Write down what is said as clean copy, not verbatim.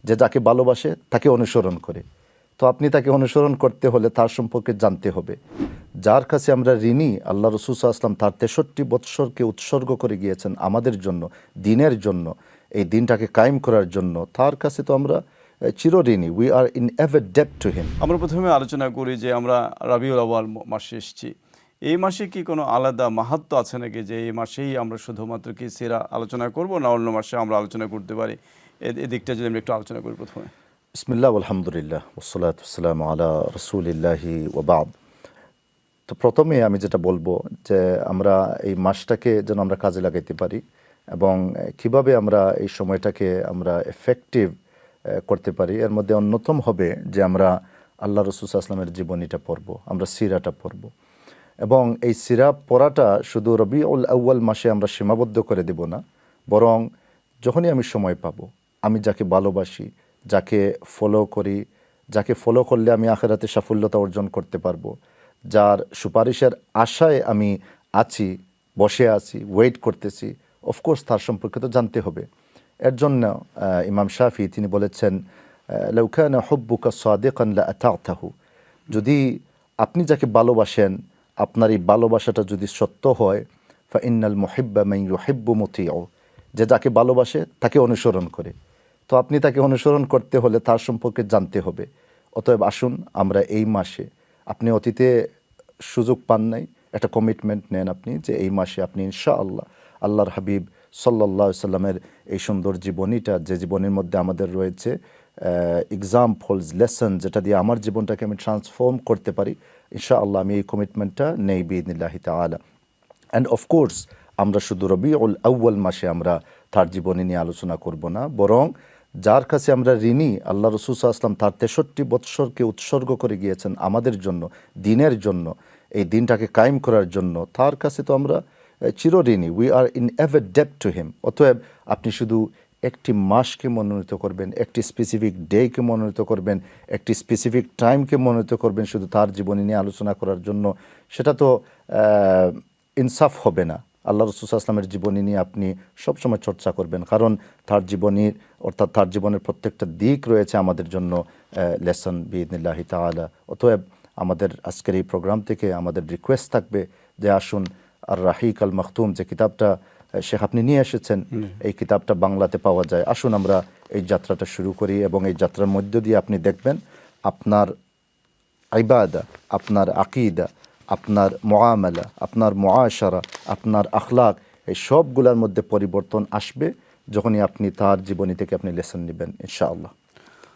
যে যাকে ভালোবাসে তাকে অনুসরণ করে। তো আপনি তাকে অনুসরণ করতে হলে তার সম্পর্কে জানতে হবে। যার কাছে আমরা ঋণী, আল্লাহ রাসূল সাল্লাল্লাহু আলাইহি ওয়াসাল্লাম তার 63 বৎসরকে উৎসর্গ করে গিয়েছেন আমাদের জন্য, দিনের জন্য, এই দিনটাকে কায়েম করার জন্য। তার কাছে তো আমরা চিরঋণী। We are in ever debt to him. আমরা প্রথমে আলোচনা করি যে আমরা রাবিউল আউয়াল মাসে এসেছি। এই মাসে কি কোনো আলাদা মাহাত্ম্য আছে নাকি, যে এই মাসেই আমরা শুধুমাত্র কি সিরা আলোচনা করব, না অন্য মাসে আমরা আলোচনা করতে পারি? এদিকটা যদি আমরা একটু আলোচনা করি প্রথমে। বিসমিল্লাহ আলহামদুলিল্লাহ ওয়াসসালাতু ওয়াসসালামু আলা রাসূলিল্লাহি ওয়া বা'দ। তো প্রথমে আমি যেটা বলবো যে আমরা এই মাসটাকে যেন আমরা কাজে লাগাইতে পারি, এবং কিভাবে আমরা এই সময়টাকে আমরা এফেক্টিভ করতে পারি। এর মধ্যে অন্যতম হবে যে আমরা আল্লাহ রাসূল সাল্লাল্লাহু আলাইহি ওয়াসাল্লামের জীবনীটা পড়ব, আমরা সিরাটা পড়ব। এবং এই সিরা পড়াটা শুধু রবিউল আউয়াল মাসে আমরা সীমাবদ্ধ করে দেব না, বরং যখনই আমি সময় পাবো, আমি যাকে ভালোবাসি, যাকে ফলো করি, যাকে ফলো করলে আমি আখিরাতে সাফল্যতা অর্জন করতে পারবো, যার সুপারিশের আশায় আমি আছি, বসে আছি, ওয়েট করতেছি, অফকোর্স তার সম্পর্কে তো জানতে হবে। এর জন্য ইমাম শাফি তিনি বলেছেন, লাউ কানা হুব্বুকা সাদিকান লা আতা'তাহু, যদি আপনি যাকে ভালোবাসেন, আপনার এই ভালোবাসাটা যদি সত্য হয়, ফা ইন্নাল মুহিব্বা মান ইউহিব্বু মুতিউ, যে যাকে ভালোবাসে তাকে অনুসরণ করে। তো আপনি তাকে অনুসরণ করতে হলে তার সম্পর্কে জানতে হবে। অতএব আসুন আমরা এই মাসে, আপনি অতীতে সুযোগ পান নাই, একটা কমিটমেন্ট নেন আপনি যে এই মাসে আপনি ইনশাআল্লাহ আল্লাহর হাবিব সাল্লাল্লাহু আলাইহি সাল্লামের এই সুন্দর জীবনীটা, যে জীবনের মধ্যে আমাদের রয়েছে এক্সাম্পলস, লেসন, যেটা দিয়ে আমার জীবনটাকে আমি ট্রান্সফর্ম করতে পারি, ইনশাআল্লাহ আমি এই কমিটমেন্টটা নেই বিইذনিল্লাহি তাআলা। অ্যান্ড অফকোর্স আমরা শুধু রবিউল আউয়াল মাসে আমরা তার জীবনী নিয়ে আলোচনা করব না, বরং যার কাছে আমরা ঋণী, আল্লাহ রাসূল সাল্লাল্লাহু আলাইহি ওয়াসাল্লাম তার 63 বৎসরকে উৎসর্গ করে গিয়েছেন আমাদের জন্য, দিনের জন্য, এই দিনটাকে কায়েম করার জন্য। তার কাছে তো আমরা চিরঋণী। We are in ever debt to him. অতএব আপনি শুধু একটি মাসকে মনোনীত করবেন, একটি স্পেসিফিক ডেকে মনোনীত করবেন, একটি স্পেসিফিক টাইমকে মনোনীত করবেন শুধু তার জীবনী নিয়ে আলোচনা করার জন্য, সেটা তো ইনসাফ হবে না। আল্লাহ রাসূল সাল্লাল্লাহু আলাইহি ওয়াসাল্লামের জীবনী নিয়ে আপনি সবসময় চর্চা করবেন, কারণ তার জীবনীর, অর্থাৎ তার জীবনের প্রত্যেকটা দিক রয়েছে আমাদের জন্য লেসন বিইذনিল্লাহি তাআলা। অতএব আমাদের আজকের এই প্রোগ্রাম থেকে আমাদের রিকোয়েস্ট থাকবে যে আসুন আর রাহিক আল মাখতুম, যে কিতাবটা শেখ আপনি নিয়ে এসেছেন, এই কিতাবটা বাংলাতে পাওয়া যায়। আসুন আমরা এই যাত্রাটা শুরু করি, এবং এই যাত্রার মধ্য দিয়ে আপনি দেখবেন আপনার ইবাদা, আপনার আকীদা, আপনার মুআমালা, আপনার মুআশারা, আপনার আখলাক, এই সবগুলোর মধ্যে পরিবর্তন আসবে যখনই আপনি তার জীবনী থেকে আপনি লেসন নেবেন ইনশাআল্লাহ।